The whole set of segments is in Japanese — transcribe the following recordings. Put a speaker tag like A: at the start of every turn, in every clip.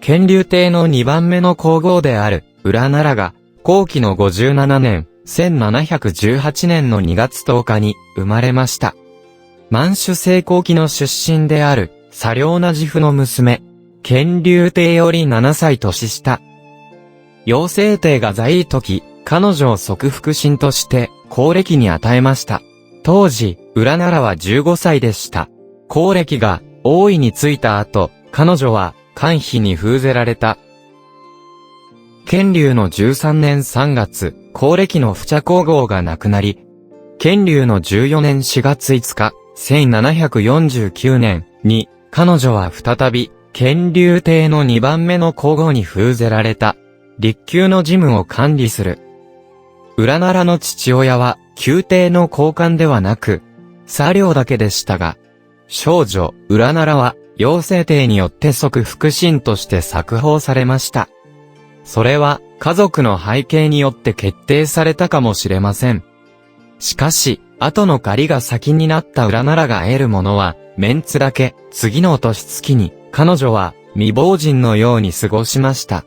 A: 乾隆帝の2番目の皇后である、裏奈良が、後期の57年、1718年の2月10日に生まれました。満州正後期の出身である、左領な自負の娘、乾隆帝より7歳年下。陽正帝が在位時、彼女を側腹心として、皇暦に与えました。当時、裏奈良は15歳でした。皇暦が、王位に就いた後、彼女は、官妃に封ぜられた。乾隆の13年3月、皇暦の不茶皇后が亡くなり、乾隆の14年4月5日、1749年に、彼女は再び、乾隆帝の2番目の皇后に封ぜられた。立宮の事務を管理する。裏奈良の父親は、宮廷の高官ではなく、左領だけでしたが、少女、裏奈良は、陽正帝によって側腹心として冊封されました。それは、家族の背景によって決定されたかもしれません。しかし、後の借りが先になった裏奈良が得るものは、メンツだけ、次の年月に、彼女は、未亡人のように過ごしました。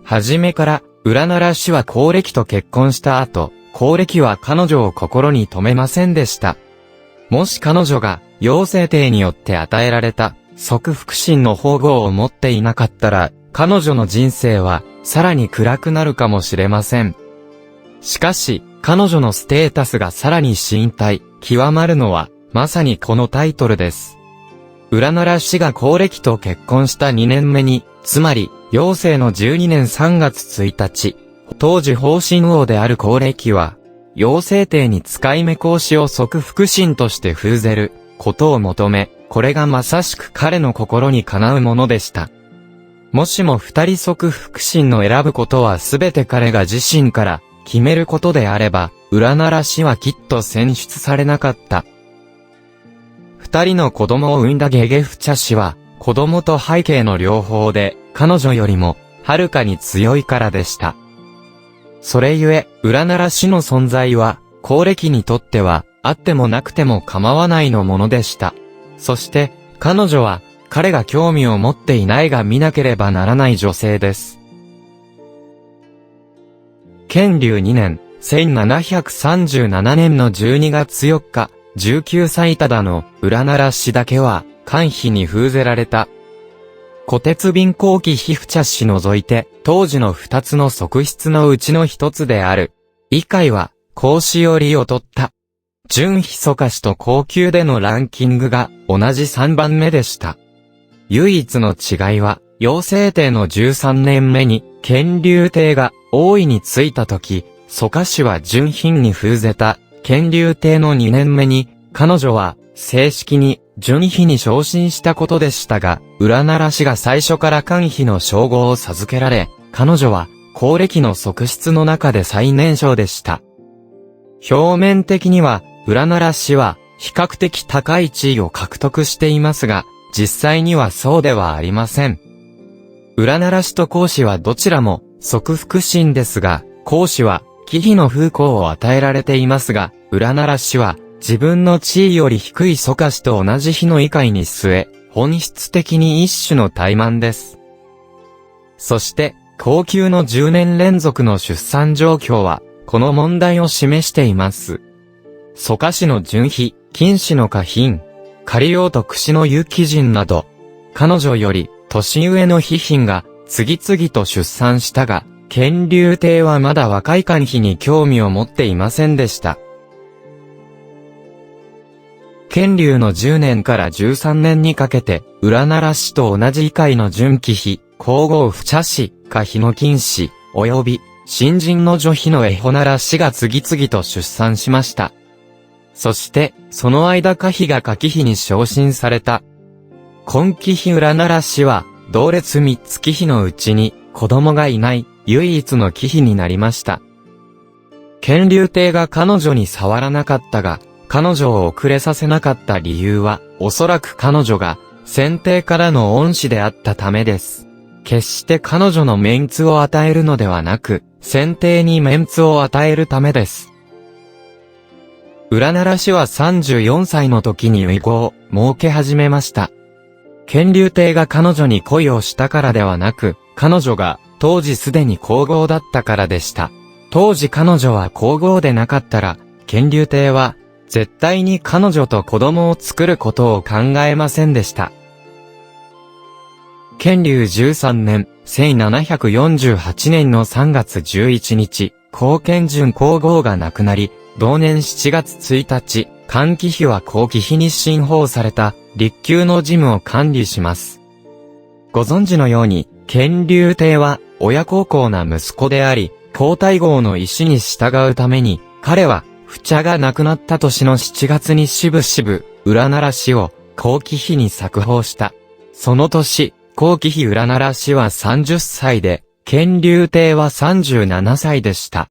A: はじめから、裏奈良氏は皇暦と結婚した後、皇暦は彼女を心に留めませんでした。もし彼女が、陽正帝によって与えられた、側腹心の宝号を持っていなかったら、彼女の人生は、さらに暗くなるかもしれません。しかし、彼女のステータスがさらに身体、極まるのは、まさにこのタイトルです。裏奈良氏が皇暦と結婚した2年目に、つまり、陽正の12年3月1日、当時宝神王である皇暦は、陽正帝に使い目孔子を側腹心として封ぜることを求め、これがまさしく彼の心にかなうものでした。もしも二人側腹心の選ぶことはすべて彼が自身から決めることであれば、裏奈良氏はきっと選出されなかった。二人の子供を産んだゲゲフチャ氏は、子供と背景の両方で、彼女よりも、はるかに強いからでした。それゆえ、裏奈良氏の存在は、皇暦にとっては、あってもなくても構わないのものでした。そして、彼女は、彼が興味を持っていないが見なければならない女性です。乾隆2年、1737年の12月4日、19歳ただの裏奈良氏だけは、官妃に封ぜられた。虎鉄便後期被布茶氏除いて、当時の2つの側室のうちの1つである。以下は、孔子よりを取った。準密か氏と高級でのランキングが同じ3番目でした。唯一の違いは、陽正帝の13年目に、乾隆帝が王位に就いた時、蘇我氏は準品に封ぜた、乾隆帝の2年目に、彼女は、正式に、準妃に昇進したことでしたが、裏奈良氏が最初から官妃の称号を授けられ、彼女は、皇暦の側室の中で最年少でした。表面的には、裏奈良氏は、比較的高い地位を獲得していますが、実際にはそうではありません。裏奈良氏と孔子はどちらも、側腹心ですが、孔子は、貴妃の封号を与えられていますが、裏奈良氏は、自分の地位より低い蘇我氏と同じ妃の位階に据え、本質的に一種の怠慢です。そして、後宮の10年連続の出産状況は、この問題を示しています。蘇我氏の準妃、金氏の華嬪、仮王徳氏の結貴人など、彼女より年上の妃嬪が次々と出産したが、乾隆帝はまだ若い官妃に興味を持っていませんでした。乾隆の10年から13年にかけて、裏奈良氏と同じ位階の準貴妃、皇后不茶氏、華妃の金氏、及び、新人の女妃の江穂奈良氏が次々と出産しました。そして、その間華妃が華貴妃に昇進された。今貴妃裏奈良氏は、同列3つ貴妃のうちに、子供がいない、唯一の貴妃になりました。乾隆帝が彼女に触らなかったが、彼女を遅れさせなかった理由は、おそらく彼女が、先帝からの恩師であったためです。決して彼女のメンツを与えるのではなく、先帝にメンツを与えるためです。裏奈良氏は34歳の時に遺語を設け始めました。乾隆帝が彼女に恋をしたからではなく、彼女が当時すでに皇后だったからでした。当時彼女は皇后でなかったら、乾隆帝は絶対に彼女と子供を作ることを考えませんでした。乾隆13年、1748年の3月11日、高賢順皇后が亡くなり、同年7月1日、桓貴妃は後貴妃に晋封された、立宮の事務を管理します。ご存知のように、乾隆帝は、親孝行な息子であり、皇太后の意思に従うために、彼は、父茶が亡くなった年の7月にしぶしぶ、裏奈良氏を、後貴妃に冊封した。その年、後貴妃裏奈良氏は30歳で、乾隆帝は37歳でした。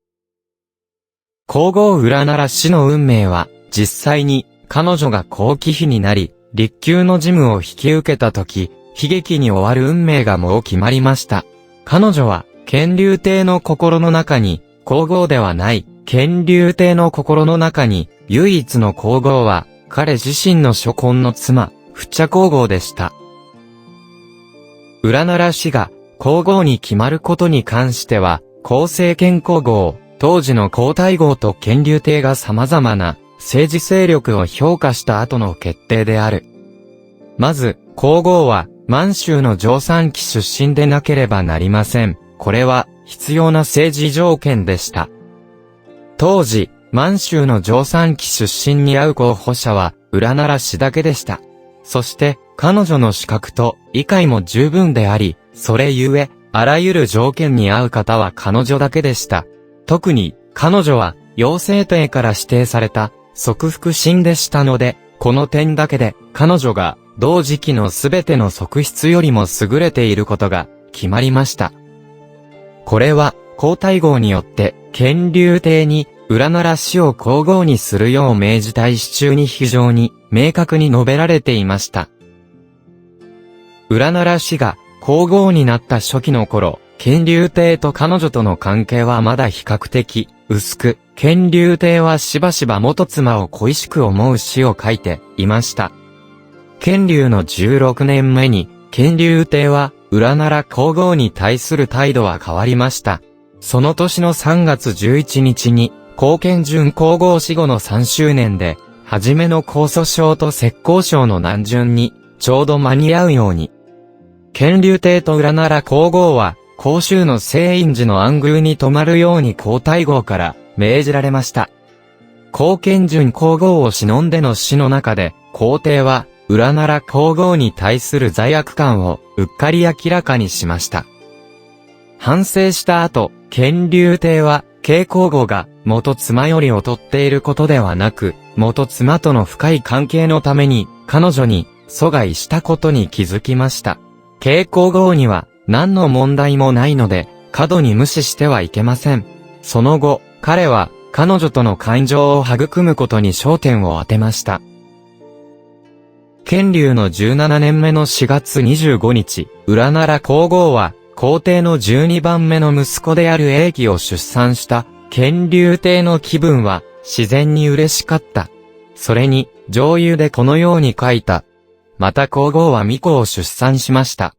A: 皇后裏奈良氏の運命は、実際に、彼女が後貴妃になり、立宮の事務を引き受けたとき、悲劇に終わる運命がもう決まりました。彼女は、乾隆帝の心の中に、皇后ではない、乾隆帝の心の中に、唯一の皇后は、彼自身の初婚の妻、父茶皇后でした。裏奈良氏が、皇后に決まることに関しては、後政権皇后、当時の皇太后と乾隆帝が様々な政治勢力を評価した後の決定である。まず、皇后は満州の定山期出身でなければなりません。これは必要な政治条件でした。当時、満州の定山期出身に合う候補者は裏奈良氏だけでした。そして、彼女の資格と理解も十分であり、それゆえ、あらゆる条件に合う方は彼女だけでした。特に、彼女は、養成帝から指定された、側福神でしたので、この点だけで、彼女が、同時期のすべての側室よりも優れていることが、決まりました。これは、皇太后によって、乾隆帝に、裏奈良氏を皇后にするよう命じた意思中に非常に、明確に述べられていました。裏奈良氏が、皇后になった初期の頃、乾隆帝と彼女との関係はまだ比較的薄く、乾隆帝はしばしば元妻を恋しく思う詩を書いていました。乾隆の16年目に、乾隆帝は裏奈良皇后に対する態度は変わりました。その年の3月11日に、高賢順皇后死後の3周年で、初めの江蘇省と浙江省の南順に、ちょうど間に合うように。乾隆帝と裏奈良皇后は、甲州の清隠寺の安宮に泊まるように皇太后から命じられました。高賢順皇后を偲んでの詩の中で、皇帝は、裏奈良皇后に対する罪悪感をうっかり明らかにしました。反省した後、乾隆帝は、慶皇后が元妻より劣っていることではなく、元妻との深い関係のために、彼女に阻害したことに気づきました。慶皇后には、何の問題もないので、過度に無視してはいけません。その後、彼は、彼女との感情を育むことに焦点を当てました。乾隆の17年目の4月25日、裏奈良皇后は、皇帝の12番目の息子である永喜を出産した、乾隆帝の気分は、自然に嬉しかった。それに、上諭でこのように書いた。また皇后は巫女を出産しました。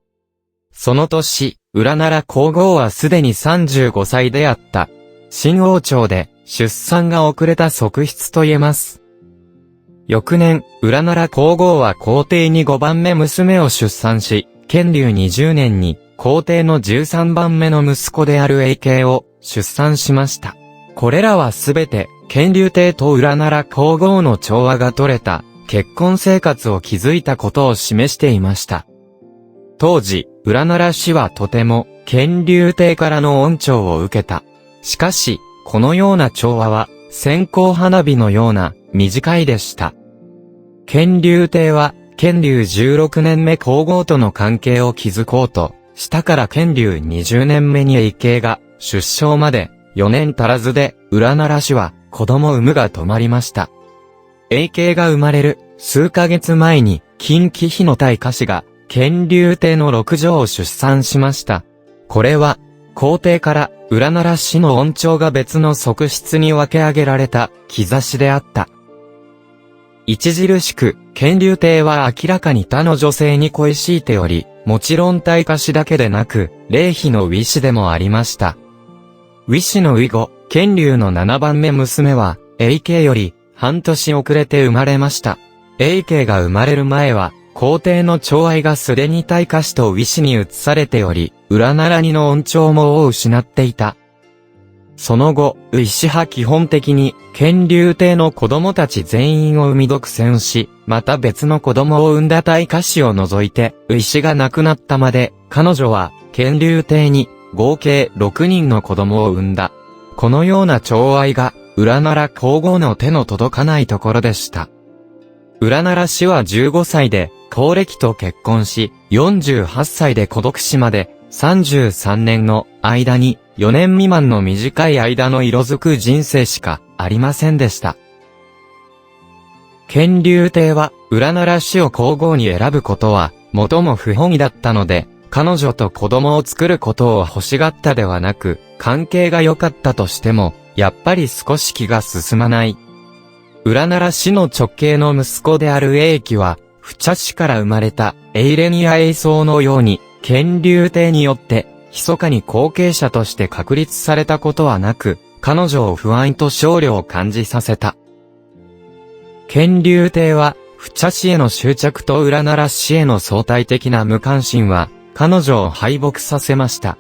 A: その年、裏奈良皇后はすでに35歳であった。新王朝で出産が遅れた側室と言えます。翌年、裏奈良皇后は皇帝に5番目娘を出産し、乾隆20年に皇帝の13番目の息子である永慶を出産しました。これらはすべて、乾隆帝と裏奈良皇后の調和が取れた結婚生活を築いたことを示していました。当時、裏奈良氏はとても、乾隆帝からの恩寵を受けた。しかし、このような調和は、線香花火のような、短いでした。乾隆帝は、乾隆16年目皇后との関係を築こうと、したから乾隆20年目に永慶が、出生まで、4年足らずで、裏奈良氏は、子供産むが止まりました。永慶が生まれる、数ヶ月前に、近畿妃の大家氏が、乾隆帝の6女を出産しました。これは、皇帝から裏奈良氏の恩寵が別の側室に分け上げられた兆しであった。著しく、乾隆帝は明らかに他の女性に恋しいており、もちろん大家氏だけでなく、麗妃のウィ氏でもありました。ウィ氏の以後、乾隆の7番目娘は、永慶より、半年遅れて生まれました。永慶が生まれる前は、皇帝の寵愛がすでに大家氏とウィ氏に移されており、裏奈良にの恩寵もを失っていた。その後、ウィ氏は基本的に、乾隆帝の子供たち全員を産み独占し、また別の子供を産んだ大家氏を除いて、ウィ氏が亡くなったまで、彼女は、乾隆帝に、合計6人の子供を産んだ。このような寵愛が、裏奈良皇后の手の届かないところでした。裏奈良氏は15歳で、皇暦と結婚し、48歳で孤独死まで、33年の間に、4年未満の短い間の色づく人生しかありませんでした。乾隆帝は、裏奈良氏を皇后に選ぶことは、最も不本意だったので、彼女と子供を作ることを欲しがったではなく、関係が良かったとしても、やっぱり少し気が進まない。裏奈良氏の直系の息子である永喜は、普茶氏から生まれたエイレニア・エイソーのように、乾隆帝によって、密かに後継者として確立されたことはなく、彼女を不安と少量を感じさせた。乾隆帝は、普茶氏への執着と裏奈良氏への相対的な無関心は、彼女を敗北させました。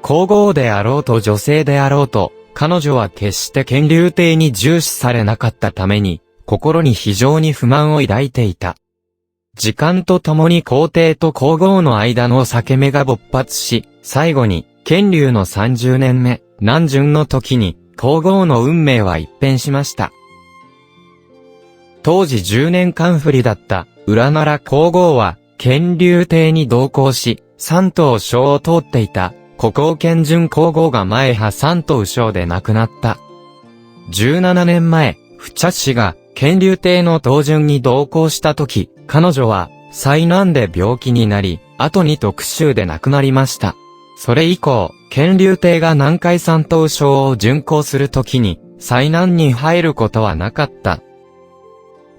A: 皇后であろうと女性であろうと、彼女は決して乾隆帝に重視されなかったために、心に非常に不満を抱いていた。時間とともに皇帝と皇后の間の裂け目が勃発し、最後に、乾隆の30年目、南順の時に、皇后の運命は一変しました。当時10年間不利だった、裏奈良皇后は、乾隆帝に同行し、山東省を通っていた、孤高乾順皇后が前派山東省で亡くなった。17年前、普茶氏が、乾隆帝の東順に同行した時、彼女は、災難で病気になり、後に徳州で亡くなりました。それ以降、乾隆帝が南海山東省を巡行する時に、災難に入ることはなかった。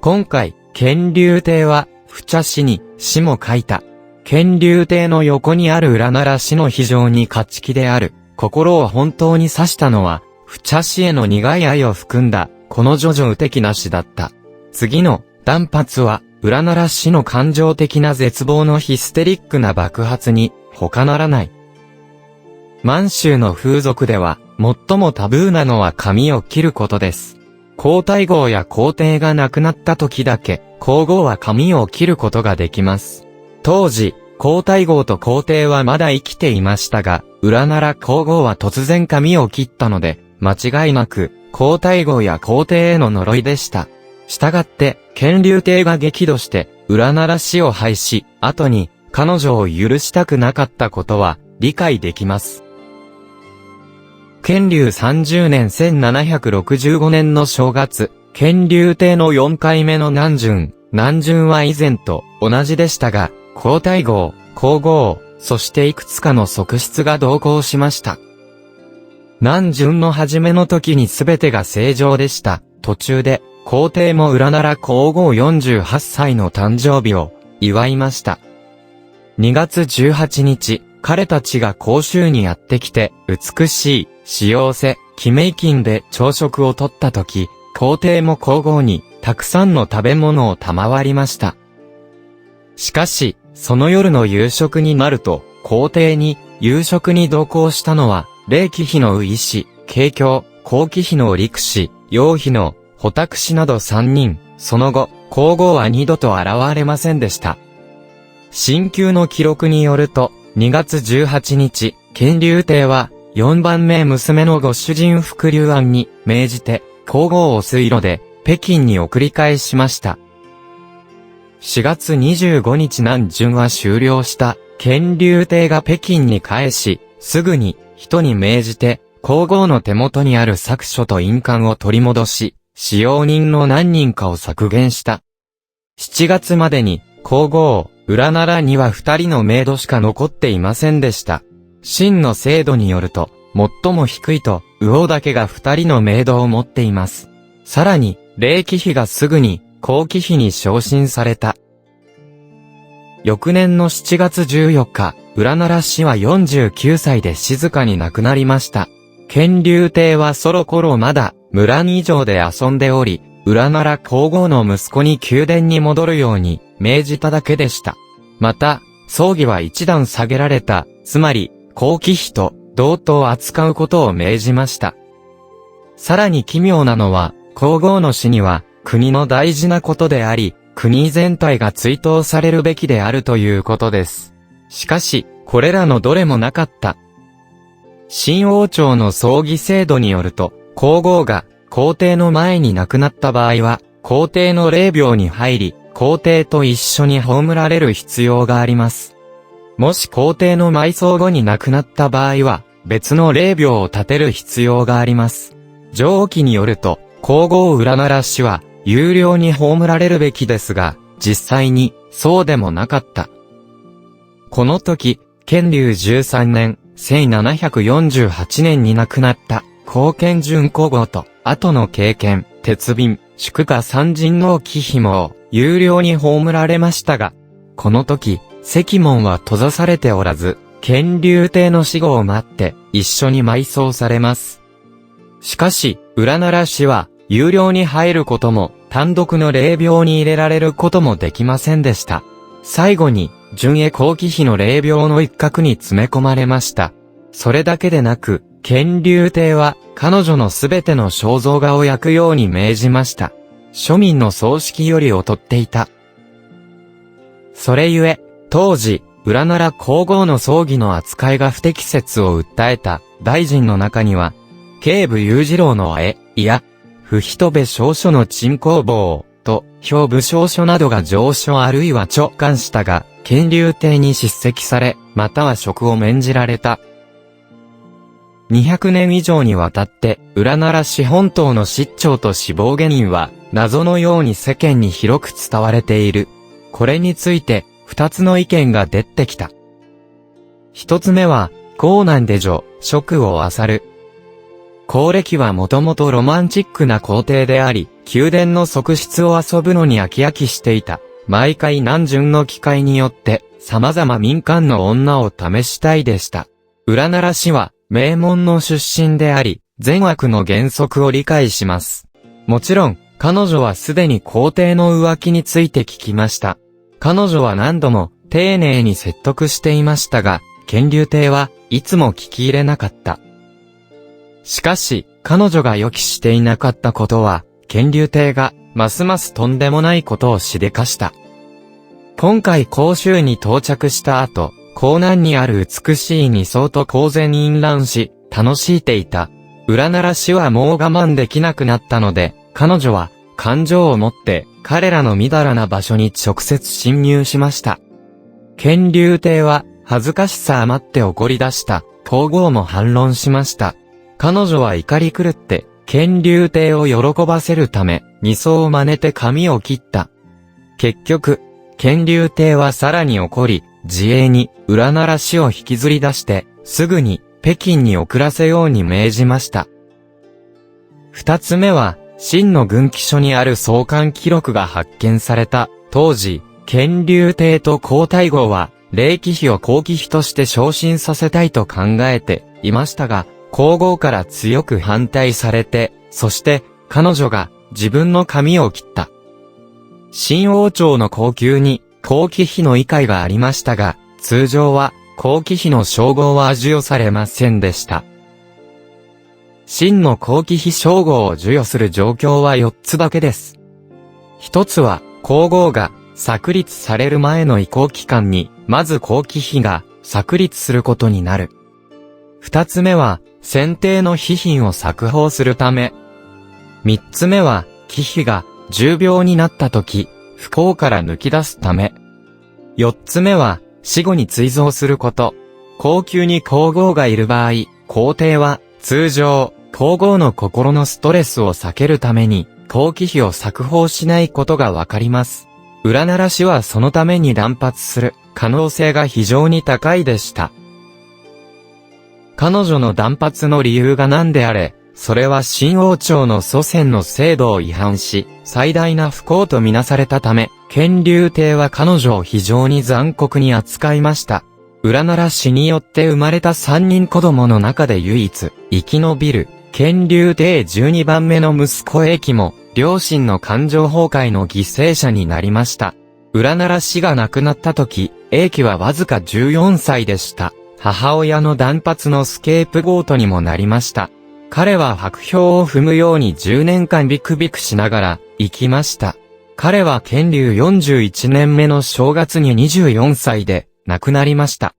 A: 今回、乾隆帝は、普茶氏に詩も書いた。乾隆帝の横にある裏奈良氏の非常に勝ち気である。心を本当に指したのは、普茶氏への苦い愛を含んだ、この叙々的な詩だった。次の断髪は、裏奈良氏の感情的な絶望のヒステリックな爆発に、他ならない。満州の風俗では、最もタブーなのは髪を切ることです。皇太后や皇帝が亡くなった時だけ、皇后は髪を切ることができます。当時、皇太后と皇帝はまだ生きていましたが、裏奈良皇后は突然髪を切ったので、間違いなく、皇太后や皇帝への呪いでした。したがって、乾隆帝が激怒して、裏奈良氏を廃し、後に、彼女を許したくなかったことは、理解できます。乾隆30年1765年の正月、乾隆帝の4回目の南順は以前と同じでしたが、皇太后、皇后、そしていくつかの側室が同行しました。南順の初めの時に全てが正常でした。途中で、皇帝も裏奈良皇后48歳の誕生日を祝いました。2月18日、彼たちが甲州にやってきて、美しい、幸せ、記名金で朝食をとった時、皇帝も皇后に、たくさんの食べ物を賜りました。しかし、その夜の夕食になると、皇帝に、夕食に同行したのは、麗妃妃のウ氏、慶京、皇妃妃の陸氏、楊妃の、保沢氏など3人、その後、皇后は二度と現れませんでした。新旧の記録によると、2月18日、乾隆帝は、4番目娘のご主人福龍安に命じて、皇后を水路で、北京に送り返しました。4月25日南順は終了した、乾隆帝が北京に返し、すぐに、人に命じて、皇后の手元にある冊書と印鑑を取り戻し、使用人の何人かを削減した。7月までに、皇后、裏奈良には2人のメイドしか残っていませんでした。清の制度によると、最も低いと、魚だけが2人のメイドを持っています。さらに、麗妃妃がすぐに、後期妃に昇進された。翌年の7月14日、裏奈良氏は49歳で静かに亡くなりました。乾隆帝はその頃まだ村二条で遊んでおり、裏奈良皇后の息子に宮殿に戻るように命じただけでした。また、葬儀は一段下げられた、つまり、後期妃と同等扱うことを命じました。さらに奇妙なのは、皇后の死には国の大事なことであり、国全体が追悼されるべきであるということです。しかし、これらのどれもなかった。清王朝の葬儀制度によると、皇后が皇帝の前に亡くなった場合は、皇帝の霊廟に入り、皇帝と一緒に葬られる必要があります。もし皇帝の埋葬後に亡くなった場合は、別の霊廟を建てる必要があります。上記によると、皇后裏奈良氏は、有料に葬られるべきですが、実際に、そうでもなかった。この時、乾隆13年、1748年に亡くなった、高賢順皇后と、後の敬賢、鉄瓶、祝賀三神王貴妃も、有料に葬られましたが、この時、石門は閉ざされておらず、乾隆帝の死後を待って、一緒に埋葬されます。しかし、裏奈良氏は、有料に入ることも、単独の霊廟に入れられることもできませんでした。最後に、順恵後期妃の霊廟の一角に詰め込まれました。それだけでなく、乾隆帝は、彼女のすべての肖像画を焼くように命じました。庶民の葬式より劣っていた。それゆえ、当時、裏奈良皇后の葬儀の扱いが不適切を訴えた大臣の中には、警部裕次郎の絵、いや、不人部証書の鎮公坊と、表部証書などが上書あるいは直刊したが、乾隆帝に叱責され、または職を免じられた。200年以上にわたって、裏奈良市本島の失調と死亡原因は、謎のように世間に広く伝われている。これについて、二つの意見が出てきた。一つ目は、江南で女、職を漁る。後暦はもともとロマンチックな皇帝であり、宮殿の側室を遊ぶのに飽き飽きしていた。毎回南巡の機会によって、様々民間の女を試したいでした。裏奈良氏は、名門の出身であり、善悪の原則を理解します。もちろん、彼女はすでに皇帝の浮気について聞きました。彼女は何度も丁寧に説得していましたが、乾隆帝はいつも聞き入れなかった。しかし、彼女が予期していなかったことは、乾隆帝がますますとんでもないことをしでかした。今回甲州に到着した後、江南にある美しい二層と公然淫乱し、楽しいていた。裏奈良氏はもう我慢できなくなったので、彼女は感情を持って彼らのみだらな場所に直接侵入しました。乾隆帝は恥ずかしさ余って怒り出した。皇后も反論しました。彼女は怒り狂って、乾隆帝を喜ばせるため、二層を真似て髪を切った。結局、乾隆帝はさらに怒り、自衛に裏奈良氏を引きずり出して、すぐに北京に送らせように命じました。二つ目は、清の軍記書にある創刊記録が発見された。当時、乾隆帝と皇太后は、霊貴妃を後期妃として昇進させたいと考えていましたが、皇后から強く反対されて、そして彼女が自分の髪を切った。清王朝の後宮に後期妃の位階がありましたが、通常は後期妃の称号は授与されませんでした。清の後期妃称号を授与する状況は4つだけです。一つは、皇后がxác立される前の移行期間に、まず後期妃がxác立することになる。二つ目は、選定の妃嬪を冊封するため。三つ目は、貴妃が重病になった時、不幸から抜き出すため。四つ目は、死後に追贈すること。後宮に皇后がいる場合、皇帝は、通常、皇后の心のストレスを避けるために、後期妃を冊封しないことがわかります。裏奈良氏はそのために断髪する可能性が非常に高いでした。彼女の断髪の理由が何であれ、それは新王朝の祖先の制度を違反し、最大な不幸とみなされたため、乾隆帝は彼女を非常に残酷に扱いました。裏奈良氏によって生まれた3人子供の中で唯一、生き延びる、乾隆帝12番目の息子栄喜も、両親の感情崩壊の犠牲者になりました。裏奈良氏が亡くなった時、栄喜はわずか14歳でした。母親の断髪のスケープゴートにもなりました。彼は白氷を踏むように10年間ビクビクしながら生きました。彼は乾隆41年目の正月に24歳で亡くなりました。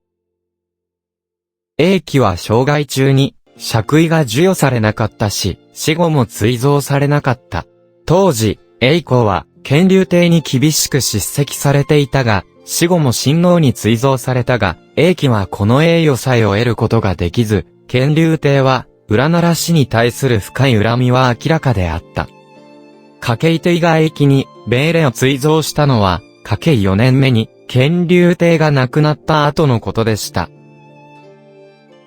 A: 栄喜は生涯中に爵位が授与されなかったし、死後も追贈されなかった。当時、栄子は乾隆帝に厳しく叱責されていたが、死後も親王に追贈されたが、栄喜はこの栄誉さえを得ることができず、乾隆帝は裏奈良氏に対する深い恨みは明らかであった。嘉慶帝が栄喜に命令を追贈したのは、嘉慶4年目に乾隆帝が亡くなった後のことでした。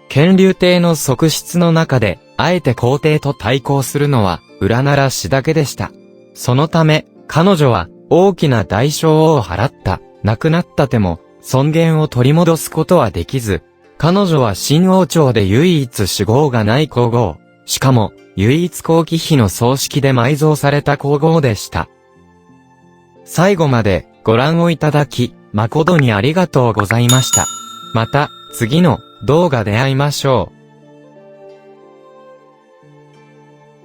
A: 乾隆帝の側室の中で、あえて皇帝と対抗するのは、裏奈良氏だけでした。そのため、彼女は、大きな代償を払った、亡くなったても、尊厳を取り戻すことはできず、彼女は新王朝で唯一主号がない皇后、しかも、唯一皇妃妃の葬式で埋蔵された皇后でした。最後まで、ご覧をいただき、誠にありがとうございました。また、次の動画で会いましょう。